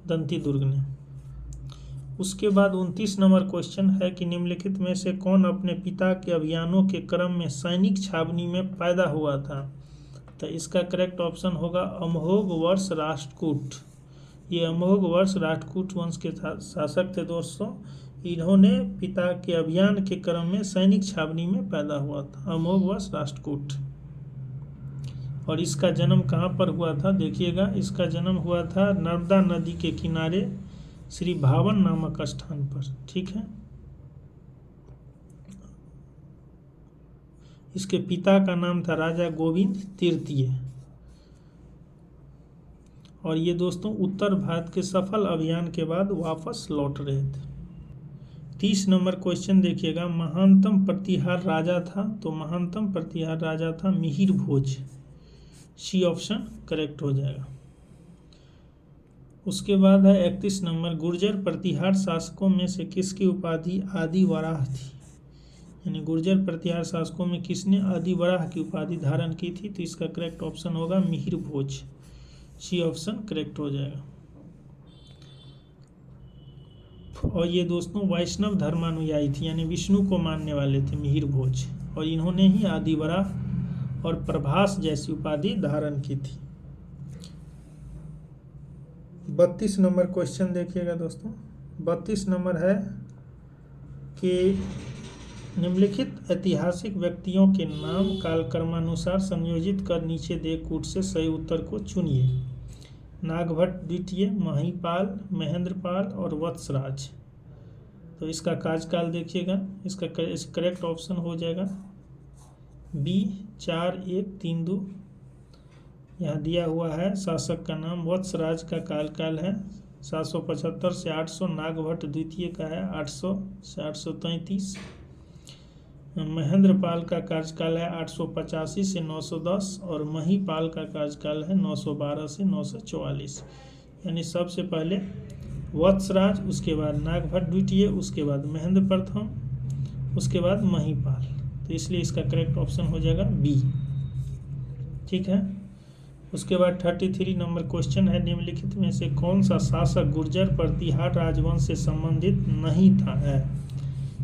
दंती दुर्ग ने। उसके बाद 29 नंबर क्वेश्चन है कि निम्नलिखित में से कौन अपने पिता के अभियानों के क्रम में सैनिक छावनी में पैदा हुआ था? तो इसका करेक्ट ऑप्शन होगा अमोघ वर्ष राष्ट्रकूट। ये अमोघ वर्ष राष्ट्रकूट वंश के शासक थे दोस्तों। इन्होंने पिता के अभियान के क्रम में सैनिक छावनी में पैदा हुआ था, अमोघ वर्ष राष्ट्रकूट। और इसका जन्म कहाँ पर हुआ था? देखिएगा, इसका जन्म हुआ था नर्मदा नदी के किनारे श्री भावन नामक स्थान पर। ठीक है, इसके पिता का नाम था राजा गोविंद तृतीय। और ये दोस्तों उत्तर भारत के सफल अभियान के बाद वापस लौट रहे थे। 30 नंबर क्वेश्चन देखिएगा, महानतम प्रतिहार राजा था? तो महानतम प्रतिहार राजा था मिहिर भोज। सी ऑप्शन करेक्ट हो जाएगा। उसके बाद है 31 नंबर, गुर्जर प्रतिहार शासकों में से किसकी उपाधि आदि वराह थी? यानी गुर्जर प्रतिहार शासकों में किसने आदि वराह की उपाधि धारण की थी? तो इसका करेक्ट ऑप्शन होगा मिहिर भोज। सी ऑप्शन करेक्ट हो जाएगा। और ये दोस्तों वैष्णव धर्मानुयायी थी, यानी विष्णु को मानने वाले थे मिहिर भोज, और इन्होंने ही आदि वराह और प्रभास जैसी उपाधि धारण की थी। 32 नंबर क्वेश्चन देखिएगा दोस्तों। 32 नंबर है कि निम्नलिखित ऐतिहासिक व्यक्तियों के नाम कालक्रमानुसार संयोजित कर नीचे दे कूट से सही उत्तर को चुनिए। नागभट्ट द्वितीय, महिपाल, महेंद्रपाल और वत्सराज। तो इसका कार्यकाल देखिएगा, इसका करेक्ट ऑप्शन हो जाएगा बी 4132। यहाँ दिया हुआ है शासक का नाम वत्सराज का कार्यकाल है 775 से 800। नागभट्ट द्वितीय का है 800 से 833। महेंद्रपाल का कार्यकाल है 885 से 910 और महिपाल का कार्यकाल है 912 से 944। यानी सबसे पहले वत्सराज, उसके बाद नागभट्ट द्वितीय, उसके बाद महेंद्र प्रथम, उसके बाद महिपाल। तो इसलिए इसका करेक्ट ऑप्शन हो जाएगा बी। ठीक है, उसके बाद 33 नंबर क्वेश्चन है, निम्नलिखित में से कौन सा शासक गुर्जर प्रतिहार राजवंश से संबंधित नहीं था? है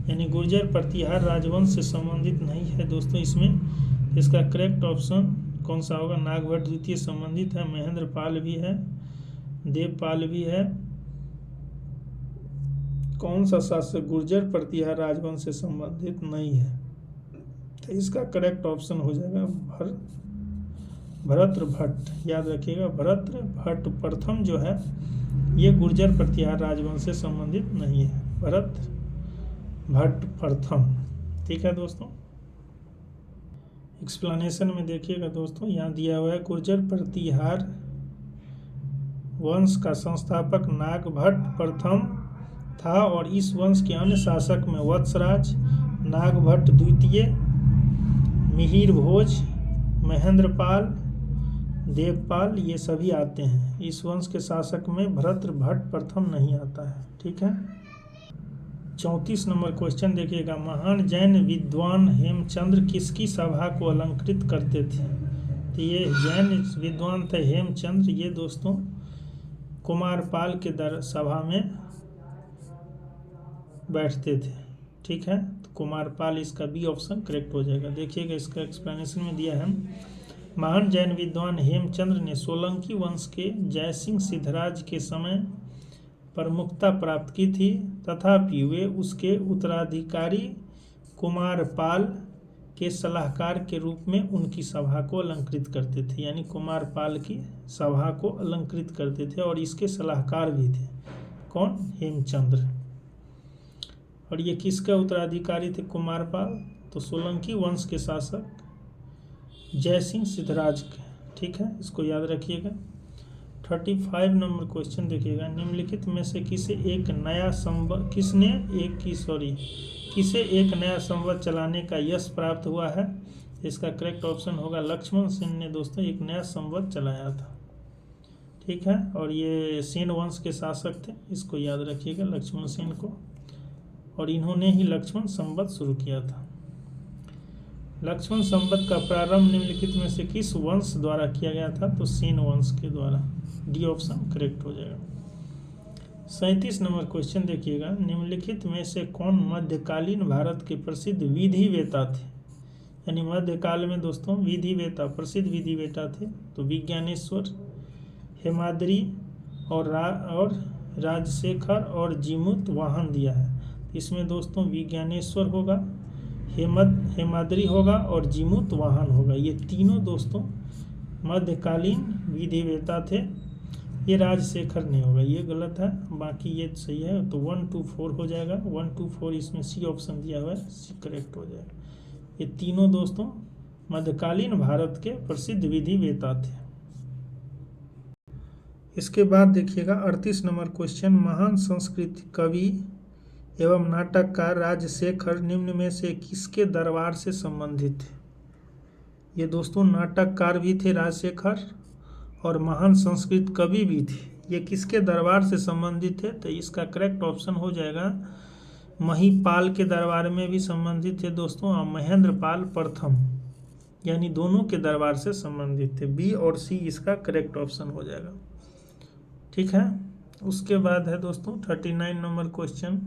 यानी गुर्जर प्रतिहार राजवंश से संबंधित नहीं है दोस्तों। इसमें इसका करेक्ट ऑप्शन कौन सा होगा? नागभट्ट द्वितीय संबंधित है, महेंद्रपाल भी है, देवपाल भी है। कौन सा शासक गुर्जर प्रतिहार राजवंश से संबंधित नहीं है? तो इसका करेक्ट ऑप्शन हो जाएगा भरत भट्ट। याद रखिएगा, भरत भट्ट प्रथम जो है ये गुर्जर प्रतिहार राजवंश से संबंधित नहीं है, भरत भट्ट प्रथम। ठीक है दोस्तों, एक्सप्लेनेशन में देखिएगा दोस्तों, यहाँ दिया हुआ है गुर्जर प्रतिहार वंश का संस्थापक नागभट्ट प्रथम था और इस वंश के अन्य शासक में वत्सराज, नागभट्ट द्वितीय, मिहिर भोज, महेंद्रपाल, देवपाल, ये सभी आते हैं। इस वंश के शासक में भरत भट्ट प्रथम नहीं आता है। ठीक है। 34 नंबर क्वेश्चन देखिएगा, महान जैन विद्वान हेमचंद्र किसकी सभा को अलंकृत करते थे? तो ये जैन विद्वान थे हेमचंद्र, ये दोस्तों कुमारपाल के सभा में बैठते थे। ठीक है, तो कुमारपाल इसका बी ऑप्शन करेक्ट हो जाएगा। देखिएगा इसका एक्सप्लेनेशन में दिया है, महान जैन विद्वान हेमचंद्र ने सोलंकी वंश के जयसिंह सिद्धराज के समय प्रमुखता प्राप्त की थी, तथापि वे उसके उत्तराधिकारी कुमारपाल के सलाहकार के रूप में उनकी सभा को अलंकृत करते थे। यानी कुमारपाल की सभा को अलंकृत करते थे और इसके सलाहकार भी थे। कौन? हेमचंद्र। और ये किसका उत्तराधिकारी थे? कुमारपाल। तो सोलंकी वंश के शासक जयसिंह सिद्धराज के। ठीक है, इसको याद रखिएगा। 35 नंबर क्वेश्चन देखिएगा, निम्नलिखित में से किसे एक नया संवत चलाने का यश प्राप्त हुआ है? इसका करेक्ट ऑप्शन होगा लक्ष्मण सेन ने दोस्तों एक नया संवत चलाया था। ठीक है, और ये सेन वंश के शासक थे, इसको याद रखिएगा लक्ष्मण सेन को, और इन्होंने ही लक्ष्मण संवत शुरू किया था। लक्ष्मण संवत का प्रारंभ निम्नलिखित में से किस वंश द्वारा किया गया था? तो सेन वंश के द्वारा। डी ऑप्शन करेक्ट हो जाएगा। 37 नंबर क्वेश्चन देखिएगा, निम्नलिखित में से कौन मध्यकालीन भारत के प्रसिद्ध विधिवेता थे? यानी मध्यकाल में दोस्तों प्रसिद्ध विधिवेता थे। तो विज्ञानेश्वर, हेमाद्री और राजशेखर और जीमूत वाहन दिया है। इसमें दोस्तों विज्ञानेश्वर होगा, हेमाद्री होगा और जीमूत वाहन होगा। ये तीनों दोस्तों मध्यकालीन विधिवेता थे। ये राजशेखर नहीं होगा, ये गलत है, बाकी ये सही है। तो 1 2 4 हो जाएगा। 1 2 4 इसमें सी ऑप्शन दिया हुआ है, सी करेक्ट हो जाएगा। ये तीनों दोस्तों मध्यकालीन भारत के प्रसिद्ध विधिवेता थे। इसके बाद देखिएगा 38 नंबर क्वेश्चन, महान संस्कृत कवि एवं नाटककार राजशेखर निम्न में से किसके दरबार से संबंधित थे? ये दोस्तों नाटककार भी थे राजशेखर और महान संस्कृत कवि भी थे। ये किसके दरबार से संबंधित थे? तो इसका करेक्ट ऑप्शन हो जाएगा महिपाल के दरबार में भी संबंधित थे दोस्तों, और महेंद्रपाल प्रथम, यानी दोनों के दरबार से संबंधित थे। बी और सी इसका करेक्ट ऑप्शन हो जाएगा। ठीक है, उसके बाद है दोस्तों 39 नंबर क्वेश्चन,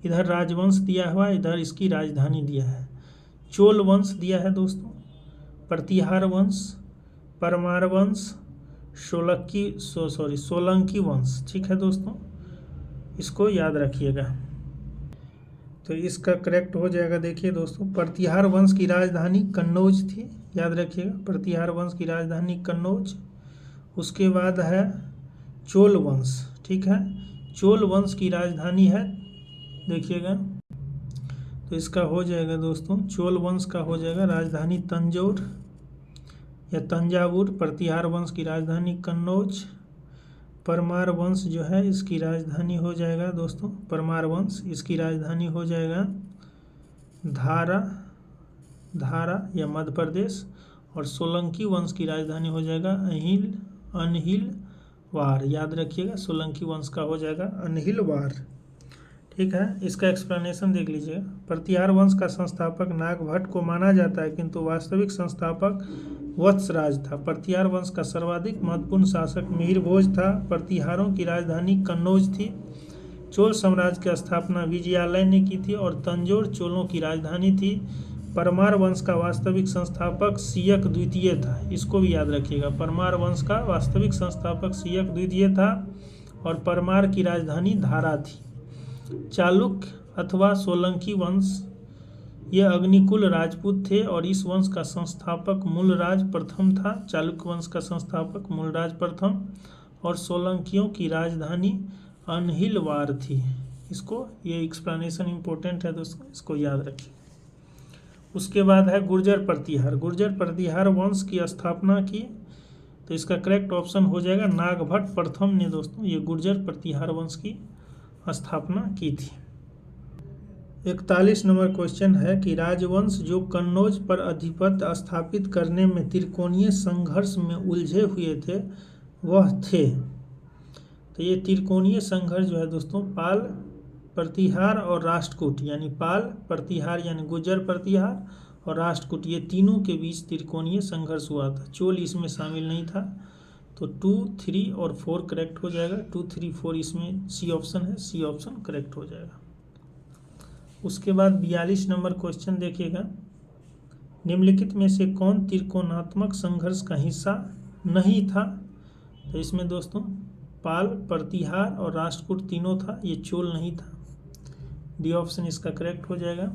इधर राजवंश दिया हुआ, इधर इसकी राजधानी दिया है। चोल वंश दिया है दोस्तों, प्रतिहार वंश, परमार वंश, सोलंकी वंश। ठीक है दोस्तों, इसको याद रखिएगा। तो इसका करेक्ट हो जाएगा। देखिए दोस्तों, प्रतिहार वंश की राजधानी कन्नौज थी, याद रखिएगा, प्रतिहार वंश की राजधानी कन्नौज। उसके बाद है चोल वंश। ठीक है, चोल वंश की राजधानी है, देखिएगा, तो इसका हो जाएगा दोस्तों चोल वंश का हो जाएगा राजधानी तंजौर या तंजावुर। प्रतिहार वंश की राजधानी कन्नौज। परमार वंश जो है इसकी राजधानी हो जाएगा दोस्तों, परमार वंश इसकी राजधानी हो जाएगा धारा या मध्य प्रदेश। और सोलंकी वंश की राजधानी हो जाएगा अनहिलवार, याद रखिएगा, सोलंकी वंश का हो जाएगा अनहिलवार। ठीक है, इसका एक्सप्लेनेशन देख लीजिए। प्रतिहार वंश का संस्थापक नागभट्ट को माना जाता है, किंतु वास्तविक संस्थापक वत्सराज था। प्रतिहार वंश का सर्वाधिक महत्वपूर्ण शासक मिहिरभोज था। प्रतिहारों की राजधानी कन्नौज थी। चोल साम्राज्य की स्थापना विजयालय ने की थी और तंजौर चोलों की राजधानी थी। परमार वंश का वास्तविक संस्थापक सियक द्वितीय था, इसको भी याद रखिएगा। परमार वंश का वास्तविक संस्थापक सियक द्वितीय था और परमार की राजधानी धारा थी। चालुक्य अथवा सोलंकी वंश ये अग्निकुल राजपूत थे और इस वंश का संस्थापक मूलराज प्रथम था। चालुक्य वंश का संस्थापक मूलराज प्रथम और सोलंकियों की राजधानी अनहिलवार थी। इसको, ये एक्सप्लेनेशन इंपॉर्टेंट है दोस्तों, इसको याद रखिए। उसके बाद है गुर्जर प्रतिहार। गुर्जर प्रतिहार वंश की स्थापना की, तो इसका करेक्ट ऑप्शन हो जाएगा नागभट्ट प्रथम ने दोस्तों ये गुर्जर प्रतिहार वंश की स्थापना की थी। 41 नंबर क्वेश्चन है कि राजवंश जो कन्नौज पर अधिपत्य स्थापित करने में त्रिकोणीय संघर्ष में उलझे हुए थे वह थे। तो ये त्रिकोणीय संघर्ष जो है दोस्तों पाल, प्रतिहार और राष्ट्रकूट, यानी पाल, प्रतिहार यानी गुर्जर प्रतिहार और राष्ट्रकूट, ये तीनों के बीच त्रिकोणीय संघर्ष हुआ था। चोल इसमें शामिल नहीं था। तो 2, 3 और 4 करेक्ट हो जाएगा। 2, 3, 4 इसमें सी ऑप्शन है, सी ऑप्शन करेक्ट हो जाएगा। उसके बाद 42 नंबर क्वेश्चन देखिएगा, निम्नलिखित में से कौन त्रिकोणात्मक संघर्ष का हिस्सा नहीं था। तो इसमें दोस्तों पाल, प्रतिहार और राष्ट्रकूट तीनों था, ये चोल नहीं था। डी ऑप्शन इसका करेक्ट हो जाएगा।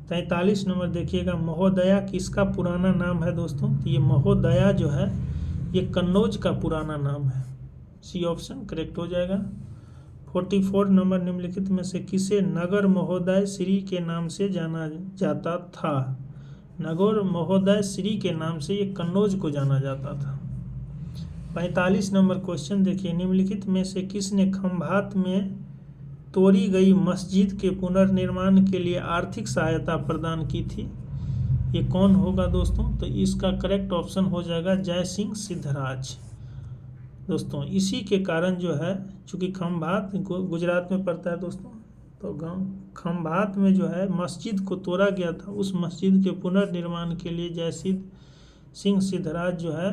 43 नंबर देखिएगा, महोदया किसका पुराना नाम है दोस्तों। तो ये महोदया जो है ये कन्नौज का पुराना नाम है। सी ऑप्शन करेक्ट हो जाएगा। 44 नंबर, निम्नलिखित में से किसे नगर महोदय श्री के नाम से जाना जाता था। नगर महोदय श्री के नाम से ये कन्नौज को जाना जाता था। 45 नंबर क्वेश्चन देखिए, निम्नलिखित में से किसने खंभात में तोड़ी गई मस्जिद के पुनर्निर्माण के लिए आर्थिक सहायता प्रदान की थी। ये कौन होगा दोस्तों। तो इसका करेक्ट ऑप्शन हो जाएगा जय सिंह सिद्धराज। दोस्तों इसी के कारण जो है, चूँकि खंभात गुजरात में पड़ता है दोस्तों, तो खंभात में जो है मस्जिद को तोड़ा गया था, उस मस्जिद के पुनर्निर्माण के लिए जय सिंह सिद्धराज जो है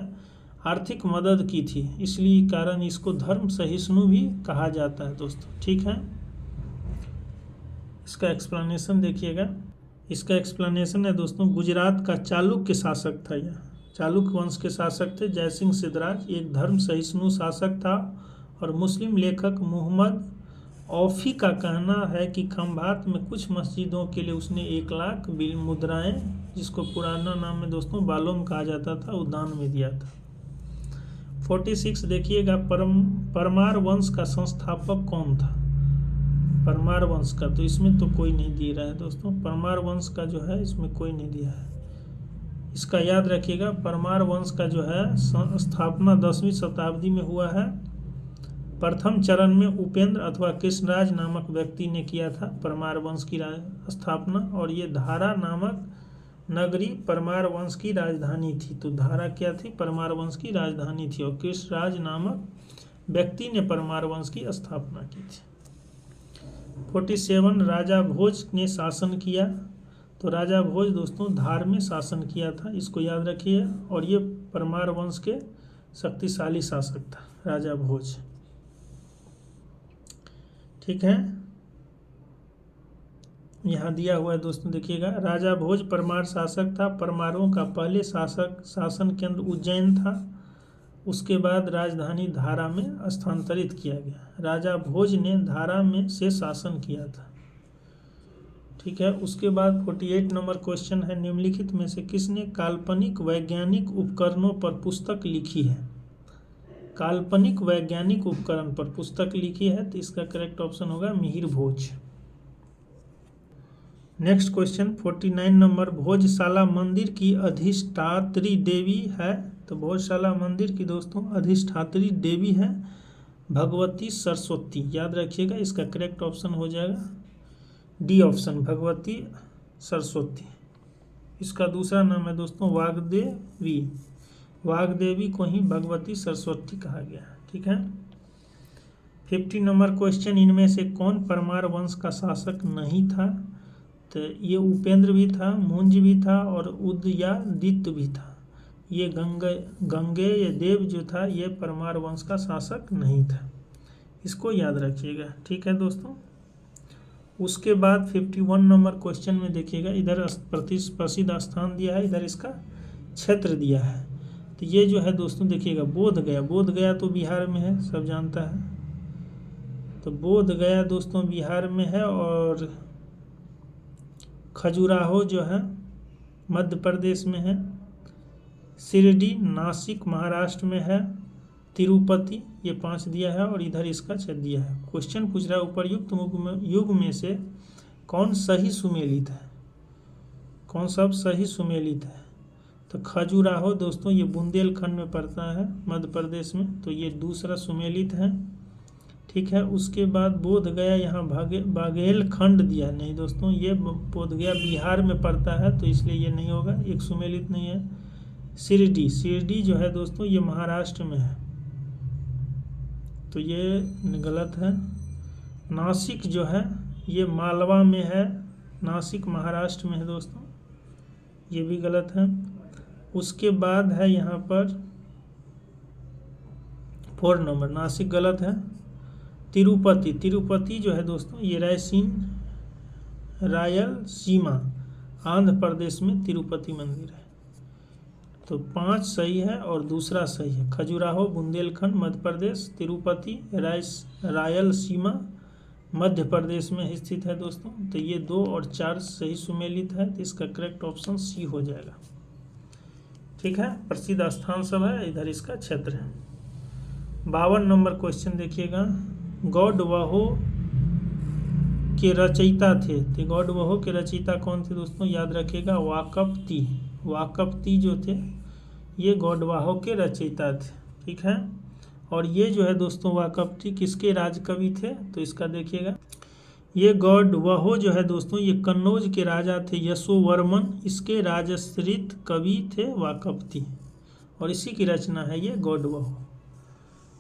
आर्थिक मदद की थी, इसलिए कारण इसको धर्म सहिष्णु भी कहा जाता है दोस्तों। ठीक है, इसका एक्सप्लेनेशन देखिएगा। इसका एक्सप्लेनेशन है दोस्तों, गुजरात का चालुक्य शासक था, यह चालुक्य वंश के शासक थे जय सिंह सिद्धराज। एक धर्म सहिष्णु शासक था और मुस्लिम लेखक मोहम्मद औफी का कहना है कि खंभात में कुछ मस्जिदों के लिए उसने 1 लाख मुद्राएं, जिसको पुराना नाम में दोस्तों बालोम कहा जाता था, उदान में दिया था। 46 देखिएगा, परमार वंश का संस्थापक कौन था। परमार वंश का, तो इसमें तो कोई नहीं दिया रहा है दोस्तों, परमार वंश का जो है इसमें कोई नहीं दिया है। इसका याद रखिएगा, परमार वंश का जो है स्थापना 10वीं शताब्दी में हुआ है। प्रथम चरण में उपेंद्र अथवा कृष्णराज नामक व्यक्ति ने किया था परमार वंश की स्थापना, और ये धारा नामक नगरी परमार वंश की राजधानी थी। तो धारा क्या थी, परमार वंश की राजधानी थी, और कृष्णराज नामक व्यक्ति ने परमार वंश की स्थापना की थी। 47 राजा भोज ने शासन किया। तो राजा भोज दोस्तों धार में शासन किया था, इसको याद रखिए, और ये परमार वंश के शक्तिशाली शासक था राजा भोज। ठीक है, यहाँ दिया हुआ है दोस्तों, देखिएगा, राजा भोज परमार शासक था। परमारों का पहले शासन केंद्र उज्जैन था, उसके बाद राजधानी धारा में स्थानांतरित किया गया। राजा भोज ने धारा में से शासन किया था। ठीक है, उसके बाद 48 नंबर क्वेश्चन है, निम्नलिखित में से किसने काल्पनिक वैज्ञानिक उपकरणों पर पुस्तक लिखी है। काल्पनिक वैज्ञानिक उपकरण पर पुस्तक लिखी है, तो इसका करेक्ट ऑप्शन होगा मिहिर भोज। नेक्स्ट क्वेश्चन 49 नंबर, भोजशाला मंदिर की अधिष्ठात्री देवी है। तो भोजशाला मंदिर की दोस्तों अधिष्ठात्री देवी है भगवती सरस्वती। याद रखिएगा, इसका करेक्ट ऑप्शन हो जाएगा डी ऑप्शन, भगवती सरस्वती। इसका दूसरा नाम है दोस्तों वाग्देवी। वाग्देवी को ही भगवती सरस्वती कहा गया है। ठीक है, 50 नंबर क्वेश्चन, इनमें से कौन परमार वंश का शासक नहीं था। तो ये उपेंद्र भी था, मुंज भी था और उदयादित्य भी था। ये गंगेय देव जो था ये परमार वंश का शासक नहीं था, इसको याद रखिएगा। ठीक है दोस्तों, उसके बाद 51 नंबर क्वेश्चन में देखिएगा, इधर प्रसिद्ध स्थान दिया है, इधर इसका क्षेत्र दिया है। तो ये जो है दोस्तों देखिएगा बोध गया तो बिहार में है, सब जानता है। तो बोध गया दोस्तों बिहार में है, और खजुराहो जो है मध्य प्रदेश में है, शिरडी नासिक महाराष्ट्र में है, तिरुपति, ये 5 दिया है, और इधर इसका क्षेत्र दिया है। क्वेश्चन पूछ रहा है उपर्युक्त युग में से कौन सही सुमेलित है, कौन सब सही सुमेलित है। तो खजुराहो दोस्तों ये बुंदेलखंड में पड़ता है मध्य प्रदेश में, तो ये दूसरा सुमेलित है। ठीक है। उसके बाद बोध गया, यहाँ बाघेलखंड दिया नहीं दोस्तों, ये बोध गया बिहार में पड़ता है तो इसलिए ये नहीं होगा, एक सुमेलित नहीं है। शिरडी जो है दोस्तों ये महाराष्ट्र में है तो ये गलत है। नासिक जो है ये मालवा में है, नासिक महाराष्ट्र में है दोस्तों, ये भी गलत है। उसके बाद है यहाँ पर 4 नंबर, नासिक गलत है। तिरुपति जो है दोस्तों ये रायलसीमा आंध्र प्रदेश में तिरुपति मंदिर है। तो 5 सही है और दूसरा सही है। खजुराहो बुंदेलखंड मध्य प्रदेश, तिरुपति रायलसीमा मध्य प्रदेश में स्थित है दोस्तों। तो ये 2 और 4 सही सुमेलित है, तो इसका करेक्ट ऑप्शन सी हो जाएगा। ठीक है, प्रसिद्ध स्थान सब है, इधर इसका क्षेत्र है। 52 नंबर क्वेश्चन देखिएगा, गौडवहो के रचयिता थे, तो गौडवहो के रचयिता कौन थे दोस्तों, याद रखिएगा वाकपती जो थे ये गौडवाहो के रचयिता थे। ठीक है, और ये जो है दोस्तों वाकपती किसके राजकवि थे, तो इसका देखिएगा, ये गौडवहो जो है दोस्तों ये कन्नौज के राजा थे यशोवर्मन, इसके राजश्रित कवि थे वाकपती और इसी की रचना है ये गौडवहो।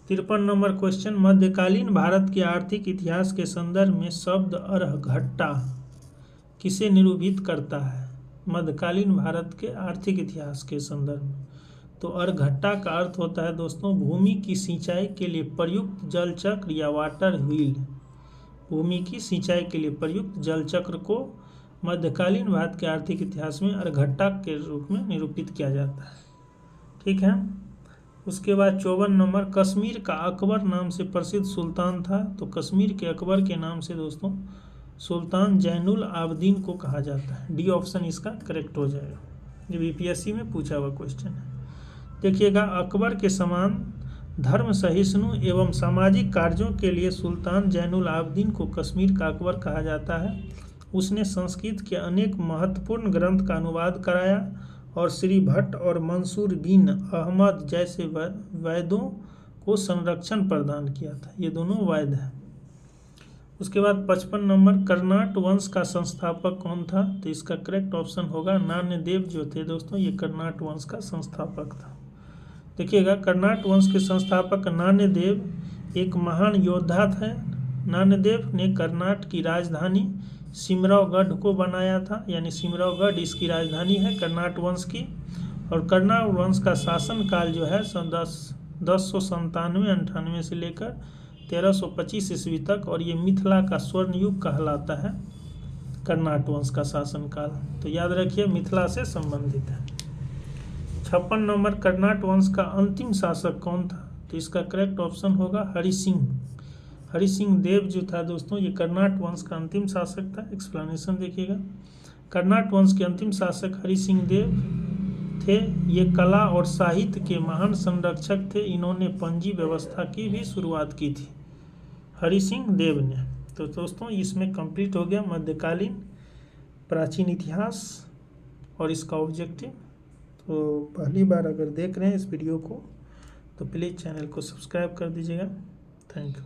53 नंबर क्वेश्चन, मध्यकालीन भारत के आर्थिक इतिहास के संदर्भ में शब्द अर्हघट्टा किसे निरूपित करता है। मध्यकालीन भारत के आर्थिक इतिहास के संदर्भ में, तो अर्हघट्टा का अर्थ होता है दोस्तों भूमि की सिंचाई के लिए प्रयुक्त जल चक्र या वाटर व्हील। भूमि की सिंचाई के लिए प्रयुक्त जल चक्र को मध्यकालीन भारत के आर्थिक इतिहास में अर्हघट्टा के रूप में निरूपित किया जाता है। ठीक है, उसके बाद 54 नंबर, कश्मीर का अकबर नाम से प्रसिद्ध सुल्तान था, तो कश्मीर के अकबर के नाम से दोस्तों सुल्तान जैनुल आबदीन को कहा जाता है। डी ऑप्शन इसका करेक्ट हो जाएगा, ये बीपीएससी में पूछा हुआ क्वेश्चन है। देखिएगा, अकबर के समान धर्म सहिष्णु एवं सामाजिक कार्यों के लिए सुल्तान जैनुल आबदीन को कश्मीर का अकबर कहा जाता है। उसने संस्कृत के अनेक महत्वपूर्ण ग्रंथ का अनुवाद कराया और श्री भट्ट और मंसूर बिन अहमद जैसे वैदों को संरक्षण प्रदान किया था। ये दोनों वैद हैं। उसके बाद 55 नंबर, कर्नाट वंश का संस्थापक कौन था, तो इसका करेक्ट ऑप्शन होगा नान्यदेव जो थे दोस्तों ये कर्नाट वंश का संस्थापक था। देखिएगा, कर्नाट वंश के संस्थापक नान्यदेव एक महान योद्धा थे। नान्यदेव ने कर्नाट की राजधानी सिमरावगढ़ को बनाया था, यानी सिमरावगढ़ इसकी राजधानी है कर्नाट वंश की। और कर्नाट वंश का शासनकाल जो है 1097-98 से लेकर 1325 ईस्वी तक, और ये मिथिला का स्वर्ण युग कहलाता है कर्नाट वंश का शासनकाल। तो याद रखिए मिथिला से संबंधित है। 56 नंबर, कर्नाट वंश का अंतिम शासक कौन था, तो इसका करेक्ट ऑप्शन होगा हरि सिंह देव जो था दोस्तों ये कर्नाट वंश का अंतिम शासक था। एक्सप्लेनेशन देखिएगा, कर्नाट वंश के अंतिम शासक हरि सिंह देव थे। ये कला और साहित्य के महान संरक्षक थे। इन्होंने पंजी व्यवस्था की भी शुरुआत की थी हरि सिंह देव ने। तो दोस्तों इसमें कंप्लीट हो गया मध्यकालीन प्राचीन इतिहास और इसका ऑब्जेक्टिव। तो पहली बार अगर देख रहे हैं इस वीडियो को तो प्लीज़ चैनल को सब्सक्राइब कर दीजिएगा। Thank you.